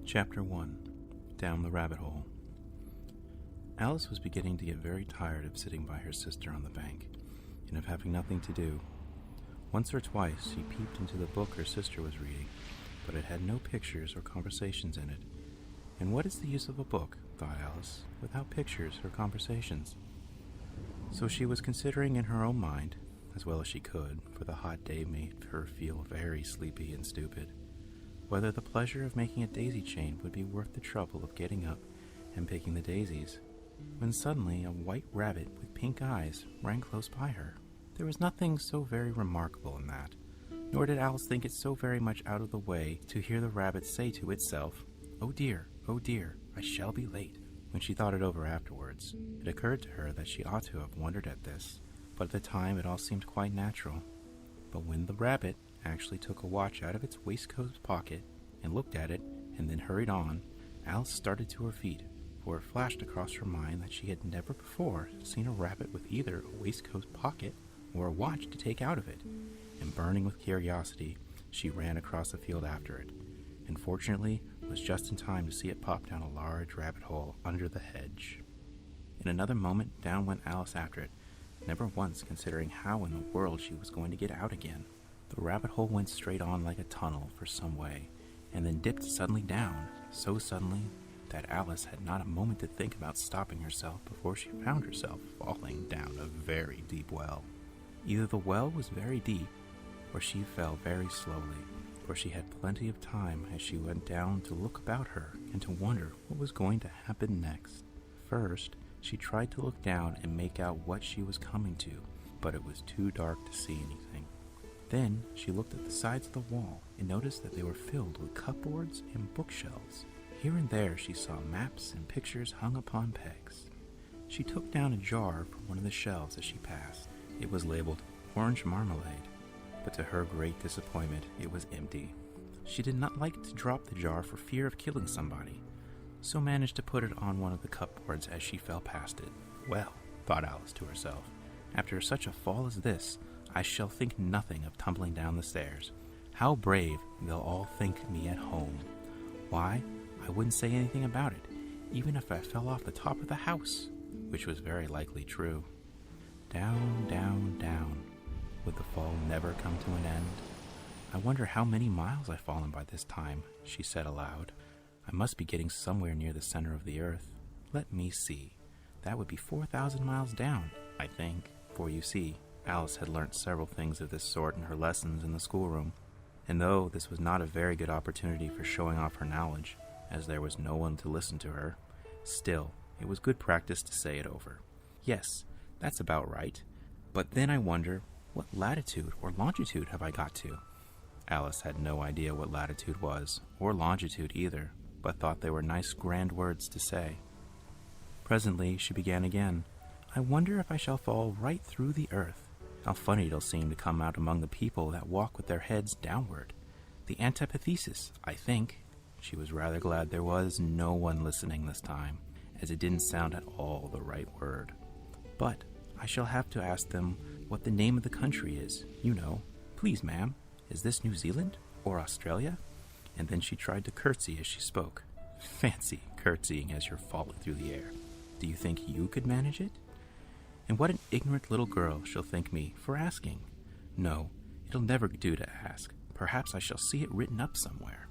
Chapter 1. Down the Rabbit Hole. Alice was beginning to get very tired of sitting by her sister on the bank, and of having nothing to do. Once or twice she peeped into the book her sister was reading, but it had no pictures or conversations in it. And what is the use of a book, thought Alice, without pictures or conversations? So she was considering in her own mind, as well as she could, for the hot day made her feel very sleepy and stupid, whether the pleasure of making a daisy chain would be worth the trouble of getting up and picking the daisies, when suddenly a white rabbit with pink eyes ran close by her. There was nothing so very remarkable in that, nor did Alice think it so very much out of the way to hear the rabbit say to itself, oh dear, I shall be late." When she thought it over afterwards, it occurred to her that she ought to have wondered at this, but at the time it all seemed quite natural. But when the rabbit actually took a watch out of its waistcoat pocket and looked at it and then hurried on, Alice started to her feet, for it flashed across her mind that she had never before seen a rabbit with either a waistcoat pocket or a watch to take out of it, and burning with curiosity, she ran across the field after it, and fortunately was just in time to see it pop down a large rabbit hole under the hedge. In another moment down went Alice after it, never once considering how in the world she was going to get out again. The rabbit hole went straight on like a tunnel for some way, and then dipped suddenly down, so suddenly that Alice had not a moment to think about stopping herself before she found herself falling down a very deep well. Either the well was very deep, or she fell very slowly, for she had plenty of time as she went down to look about her and to wonder what was going to happen next. First, she tried to look down and make out what she was coming to, but it was too dark to see anything. Then she looked at the sides of the wall and noticed that they were filled with cupboards and bookshelves. Here and there she saw maps and pictures hung upon pegs. She took down a jar from one of the shelves as she passed. It was labeled orange marmalade, but to her great disappointment it was empty. She did not like to drop the jar for fear of killing somebody, so managed to put it on one of the cupboards as she fell past it. Well, thought Alice to herself, after such a fall as this, I shall think nothing of tumbling down the stairs. How brave they'll all think me at home. Why, I wouldn't say anything about it, even if I fell off the top of the house, which was very likely true. Down, down, down. Would the fall never come to an end? I wonder how many miles I've fallen by this time, she said aloud. I must be getting somewhere near the center of the earth. Let me see. That would be 4,000 miles down, I think, for you see, Alice had learnt several things of this sort in her lessons in the schoolroom, and though this was not a very good opportunity for showing off her knowledge, as there was no one to listen to her, still, it was good practice to say it over. Yes, that's about right, but then I wonder, what latitude or longitude have I got to? Alice had no idea what latitude was, or longitude either, but thought they were nice grand words to say. Presently she began again. I wonder if I shall fall right through the earth. How funny it'll seem to come out among the people that walk with their heads downward. The antipathesis, I think. She was rather glad there was no one listening this time, as it didn't sound at all the right word. But I shall have to ask them what the name of the country is, you know. Please, ma'am, is this New Zealand or Australia? And then she tried to curtsy as she spoke. Fancy curtsying as you're falling through the air. Do you think you could manage it? And what an ignorant little girl she'll think me for asking. No, it'll never do to ask. Perhaps I shall see it written up somewhere.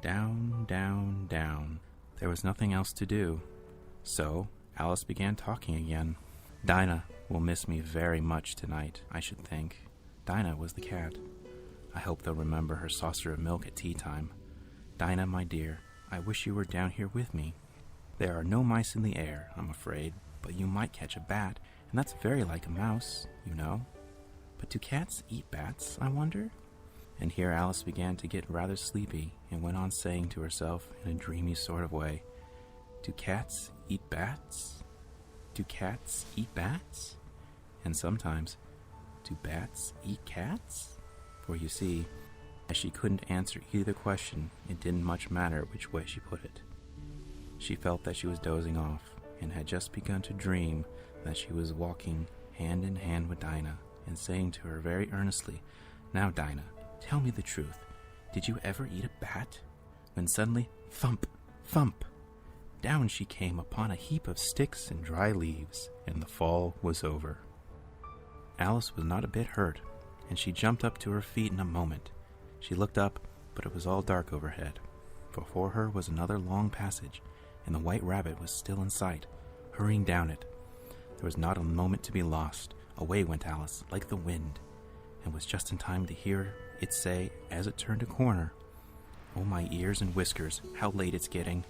Down, down, down. There was nothing else to do. So Alice began talking again. Dinah will miss me very much tonight, I should think. Dinah was the cat. I hope they'll remember her saucer of milk at tea time. Dinah, my dear, I wish you were down here with me. There are no mice in the air, I'm afraid, but you might catch a bat, and that's very like a mouse, you know. But do cats eat bats, I wonder? And here Alice began to get rather sleepy, and went on saying to herself in a dreamy sort of way, do cats eat bats? Do cats eat bats? And sometimes, do bats eat cats? For you see, as she couldn't answer either question, it didn't much matter which way she put it. She felt that she was dozing off, and had just begun to dream that she was walking hand in hand with Dinah, and saying to her very earnestly, Now, Dinah, tell me the truth. Did you ever eat a bat? When suddenly, Thump, thump. Down she came upon a heap of sticks and dry leaves, and the fall was over. Alice was not a bit hurt, and she jumped up to her feet in a moment. She looked up, but it was all dark overhead. Before her was another long passage, and the white rabbit was still in sight, hurrying down it. There was not a moment to be lost. Away went Alice, like the wind, and was just in time to hear it say, as it turned a corner, "Oh, my ears and whiskers, how late it's getting."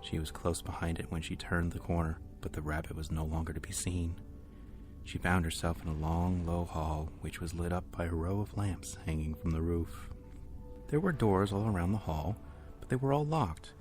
She was close behind it when she turned the corner, but the rabbit was no longer to be seen. She found herself in a long, low hall, which was lit up by a row of lamps hanging from the roof. There were doors all around the hall, but they were all locked,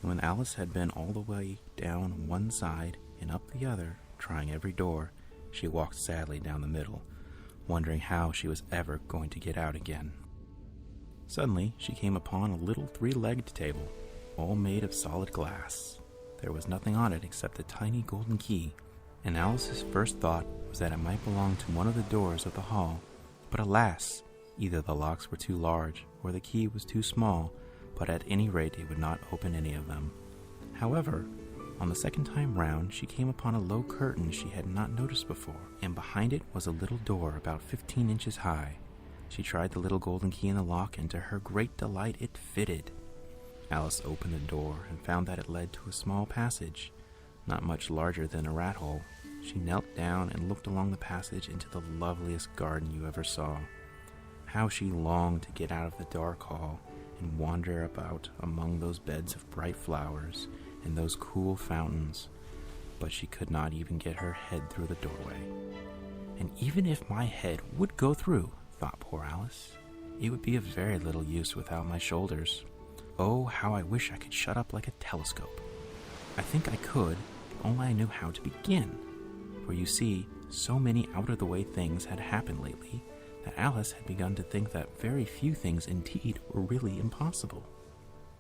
and when Alice had been all the way down one side and up the other, trying every door, she walked sadly down the middle, wondering how she was ever going to get out again. Suddenly, she came upon a little three-legged table, all made of solid glass. There was nothing on it except a tiny golden key, and Alice's first thought was that it might belong to one of the doors of the hall. But alas, either the locks were too large or the key was too small, but at any rate it would not open any of them. However, on the second time round, she came upon a low curtain she had not noticed before, and behind it was a little door about 15 inches high. She tried the little golden key in the lock, and to her great delight it fitted. Alice opened the door and found that it led to a small passage, not much larger than a rat hole. She knelt down and looked along the passage into the loveliest garden you ever saw. How she longed to get out of the dark hall and wander about among those beds of bright flowers and those cool fountains, but she could not even get her head through the doorway. And even if my head would go through, thought poor Alice, it would be of very little use without my shoulders. Oh, how I wish I could shut up like a telescope. I think I could, if only I knew how to begin. For you see, so many out-of-the-way things had happened lately that Alice had begun to think that very few things indeed were really impossible.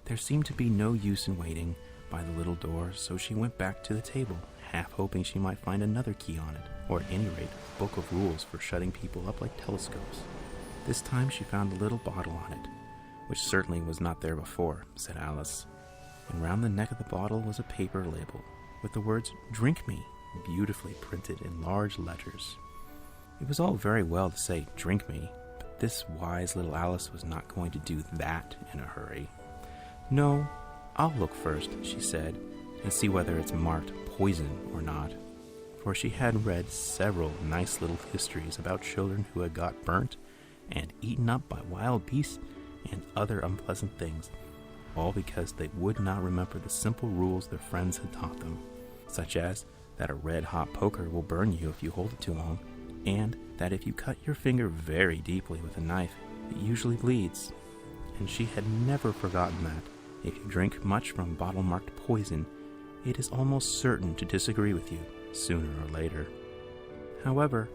There seemed to be no use in waiting by the little door, so she went back to the table, half hoping she might find another key on it, or at any rate, a book of rules for shutting people up like telescopes. This time she found a little bottle on it, which certainly was not there before, said Alice, and round the neck of the bottle was a paper label with the words "Drink Me" beautifully printed in large letters. It was all very well to say "drink me," but this wise little Alice was not going to do that in a hurry. "No, I'll look first," she said, "and see whether it's marked poison or not," for she had read several nice little histories about children who had got burnt and eaten up by wild beasts and other unpleasant things, all because they would not remember the simple rules their friends had taught them, such as that a red-hot poker will burn you if you hold it too long, and that if you cut your finger very deeply with a knife, it usually bleeds. And she had never forgotten that if you drink much from a bottle marked poison, it is almost certain to disagree with you sooner or later. However,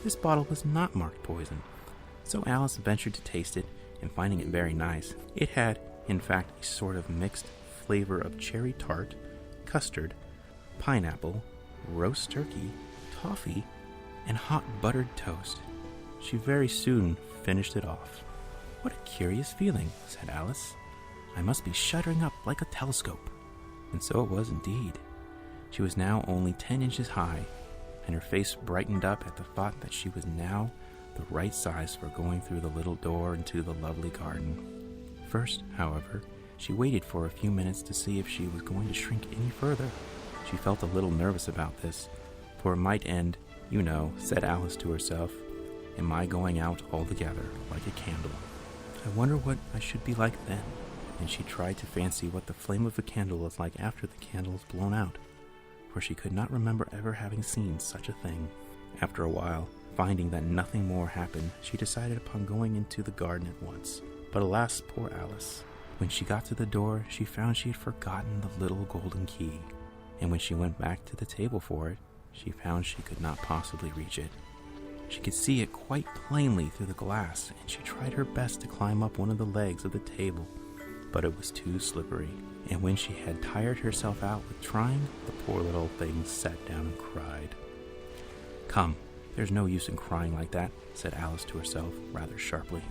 this bottle was not marked poison, so Alice ventured to taste it, and finding it very nice, it had, in fact, a sort of mixed flavor of cherry tart, custard, pineapple, roast turkey, toffee, and hot buttered toast. She very soon finished it off. "What a curious feeling," said Alice. "I must be shuddering up like a telescope." And so it was indeed. She was now only 10 inches high, and her face brightened up at the thought that she was now the right size for going through the little door into the lovely garden. First, however, she waited for a few minutes to see if she was going to shrink any further. She felt a little nervous about this, for it might end, "You know," said Alice to herself, "in my going out altogether like a candle. I wonder what I should be like then." And she tried to fancy what the flame of a candle is like after the candle is blown out, for she could not remember ever having seen such a thing. After a while, finding that nothing more happened, she decided upon going into the garden at once. But alas, poor Alice! When she got to the door, she found she had forgotten the little golden key, and when she went back to the table for it, she found she could not possibly reach it. She could see it quite plainly through the glass, and she tried her best to climb up one of the legs of the table, but it was too slippery, and when she had tired herself out with trying, the poor little thing sat down and cried. "Come, there's no use in crying like that," said Alice to herself, rather sharply.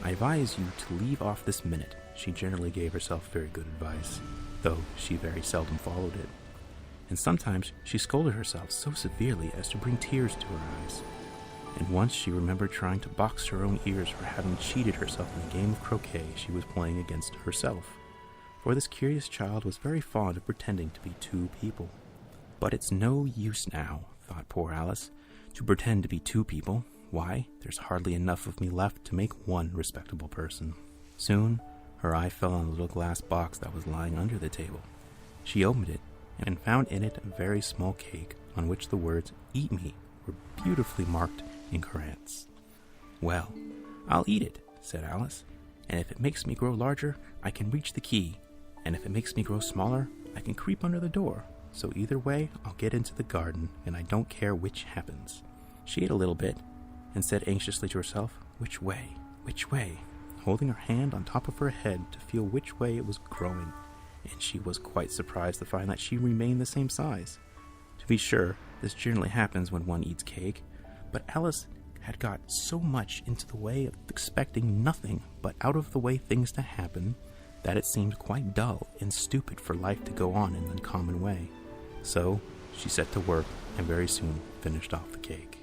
"I advise you to leave off this minute, she generally gave herself very good advice, though she very seldom followed it. And sometimes she scolded herself so severely as to bring tears to her eyes. And once she remembered trying to box her own ears for having cheated herself in a game of croquet she was playing against herself. For this curious child was very fond of pretending to be two people. But it's no use now, thought poor Alice, to pretend to be two people. Why, there's hardly enough of me left to make one respectable person. Soon, her eye fell on a little glass box that was lying under the table. She opened it and found in it a very small cake on which the words, "Eat me," were beautifully marked in crayons. "Well, I'll eat it," said Alice, "and if it makes me grow larger, I can reach the key, and if it makes me grow smaller, I can creep under the door. So either way, I'll get into the garden, and I don't care which happens." She ate a little bit, and said anxiously to herself, "Which way? Which way?" holding her hand on top of her head to feel which way it was growing, and she was quite surprised to find that she remained the same size. To be sure, this generally happens when one eats cake, but Alice had got so much into the way of expecting nothing but out-of-the-way things to happen that it seemed quite dull and stupid for life to go on in the common way. So she set to work and very soon finished off the cake.